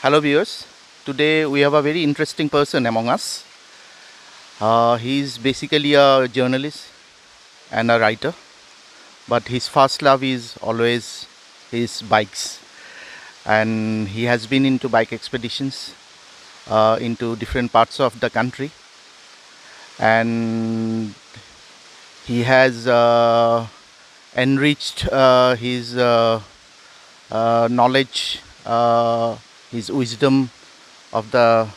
Hello viewers, today we have a very interesting person among us. He is basically a journalist and a writer, but his first love is always his bikes, and he has been into bike expeditions into different parts of the country, and he has enriched his knowledge, his wisdom of the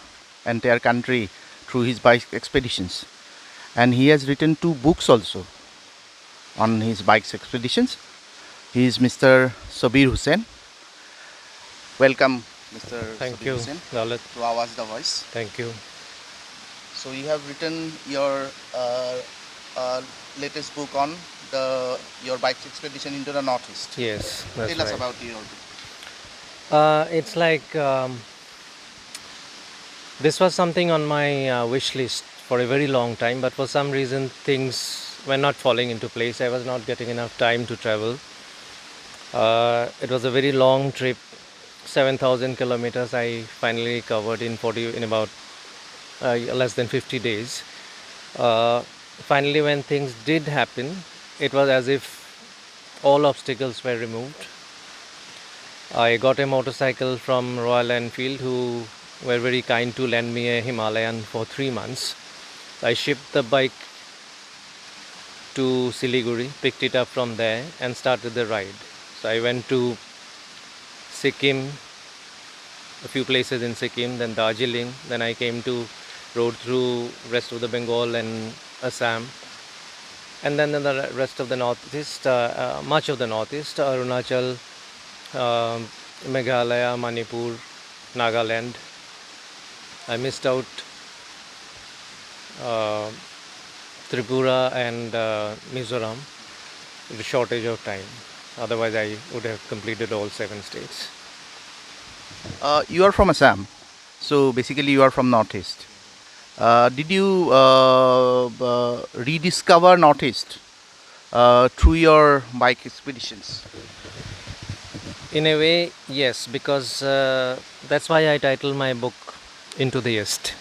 entire country through his bike expeditions. And he has written 2 books also on his bike expeditions. He is Mr. Sabir Hussain. Welcome, Mr. Thank Sabir you, Hussain, Lalit. to Awaz the Voice. Thank you. So you have written your latest book on your bike expedition into the Northeast. Yes, that's Tell us right. about your book. It's like this was something on my wish list for a very long time, but for some reason things were not falling into place. I was not getting enough time to travel. It was a very long trip, 7,000 kilometers. I finally covered in about less than 50 days. Finally, when things did happen, it was as if all obstacles were removed. I got a motorcycle from Royal Enfield, who were very kind to lend me a Himalayan for 3 months. I shipped the bike to Siliguri, picked it up from there, and started the ride. So I went to Sikkim, a few places in Sikkim, then Darjeeling, then I came to rode through rest of the Bengal and Assam, and then in the rest of the northeast, much of the northeast, Arunachal, Meghalaya, Manipur, Nagaland. I missed out uh, Tripura and Mizoram with a shortage of time. Otherwise, I would have completed all 7 states. You are from Assam, so basically you are from Northeast. Did you rediscover Northeast through your bike expeditions? In a way, yes, because that's why I titled my book Into the East.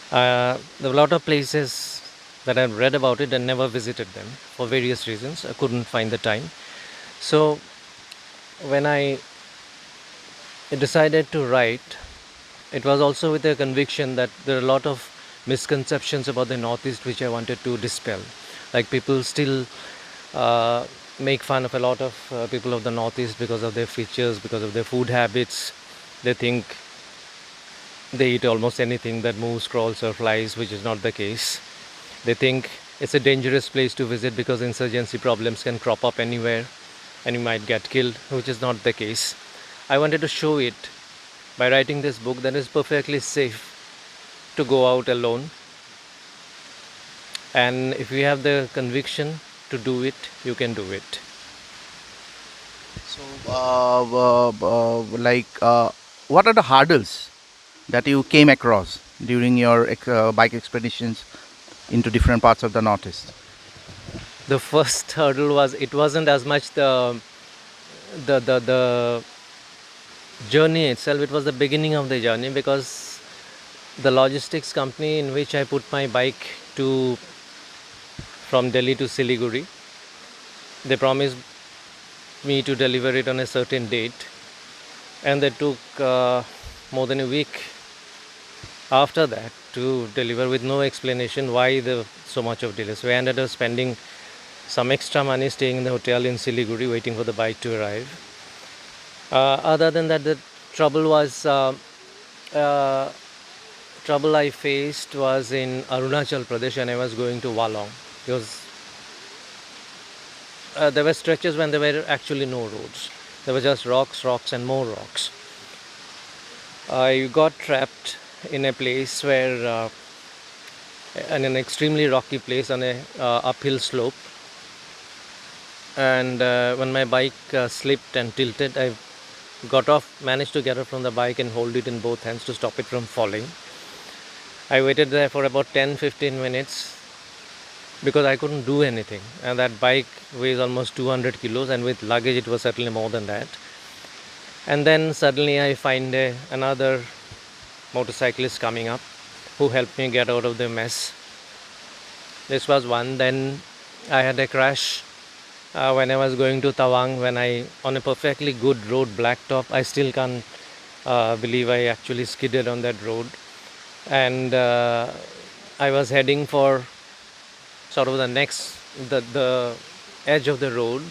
There are a lot of places that I've read about it and never visited them for various reasons. I couldn't find the time. So when I decided to write, it was also with a conviction that there are a lot of misconceptions about the Northeast which I wanted to dispel. Like people still make fun of a lot of people of the Northeast because of their features, because of their food habits. They think they eat almost anything that moves, crawls, or flies, which is not the case. They think it's a dangerous place to visit because insurgency problems can crop up anywhere and you might get killed, which is not the case. I wanted to show it by writing this book that it's perfectly safe to go out alone. And if you have the conviction to do it, you can do it. So, what are the hurdles that you came across during your bike expeditions into different parts of the Northeast? The first hurdle was it wasn't as much the journey itself. It was the beginning of the journey, because the logistics company in which I put my bike to from Delhi to Siliguri, they promised me to deliver it on a certain date, and they took more than a week after that to deliver with no explanation why so much of delay. So I ended up spending some extra money staying in the hotel in Siliguri waiting for the bike to arrive. Other than that, the trouble was trouble I faced was in Arunachal Pradesh, and I was going to Walong, because there were stretches when there were actually no roads. There were just rocks, and more rocks. I got trapped in a place where, in an extremely rocky place on a uphill slope. And when my bike slipped and tilted, I managed to get off from the bike and hold it in both hands to stop it from falling. I waited there for about 10-15 minutes because I couldn't do anything, and that bike weighs almost 200 kilos, and with luggage it was certainly more than that. And then suddenly I find another motorcyclist coming up who helped me get out of the mess. This was one. Then I had a crash when I was going to Tawang, when I on a perfectly good road, blacktop. I still can't believe I actually skidded on that road, and I was heading for sort of the edge of the road,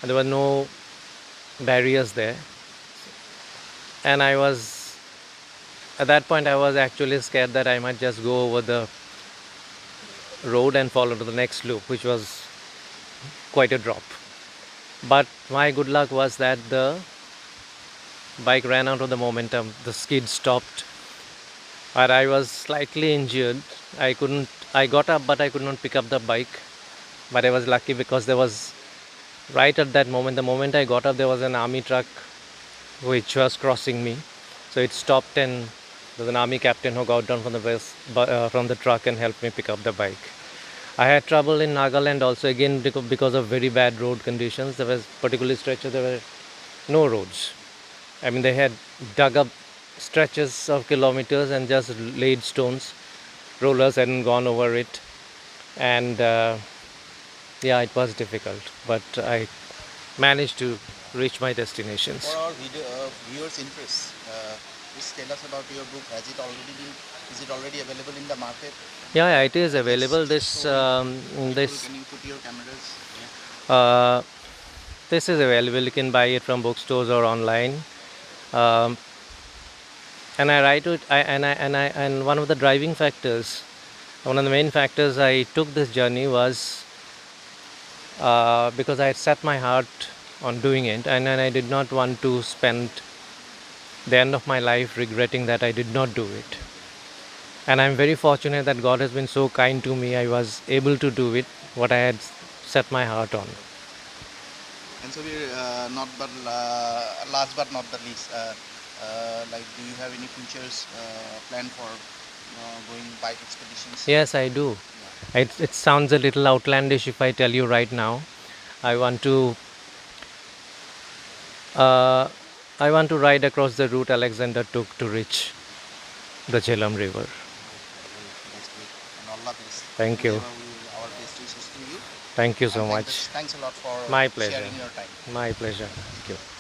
and there were no barriers there, and I was at that point I was actually scared that I might just go over the road and fall into the next loop, which was quite a drop. But my good luck was that the bike ran out of the momentum, the skid stopped, and I was slightly injured. I got up, but I could not pick up the bike. But I was lucky because there was, right at that moment, the moment I got up, there was an army truck which was crossing me. So it stopped, and there was an army captain who got down from from the truck and helped me pick up the bike. I had trouble in Nagaland also, again because of very bad road conditions. There was particularly stretches there were no roads. I mean, they had dug up stretches of kilometers and just laid stones. Rollers hadn't gone over it, and yeah, it was difficult, but I managed to reach my destinations. For our viewers' interest, please tell us about your book. Is it already available in the market? Yeah, yeah, it is available. Can you put your cameras? Uh, this is available. You can buy it from bookstores or online. Um, and I write it. And one of the driving factors, one of the main factors I took this journey was because I had set my heart on doing it, and I did not want to spend the end of my life regretting that I did not do it. And I'm very fortunate that God has been so kind to me. I was able to do it, what I had set my heart on. And so we're last but not the least, like, do you have any futures planned for going bike expeditions? Yes, I do. It sounds a little outlandish if I tell you right now. I want to uh, I want to ride across the route Alexander took to reach the Jhelum River. That's great. And all the best. Thank you. Our best wishes to you. Thank you so And much. thanks a lot for My pleasure. sharing your time. My pleasure. Thank you.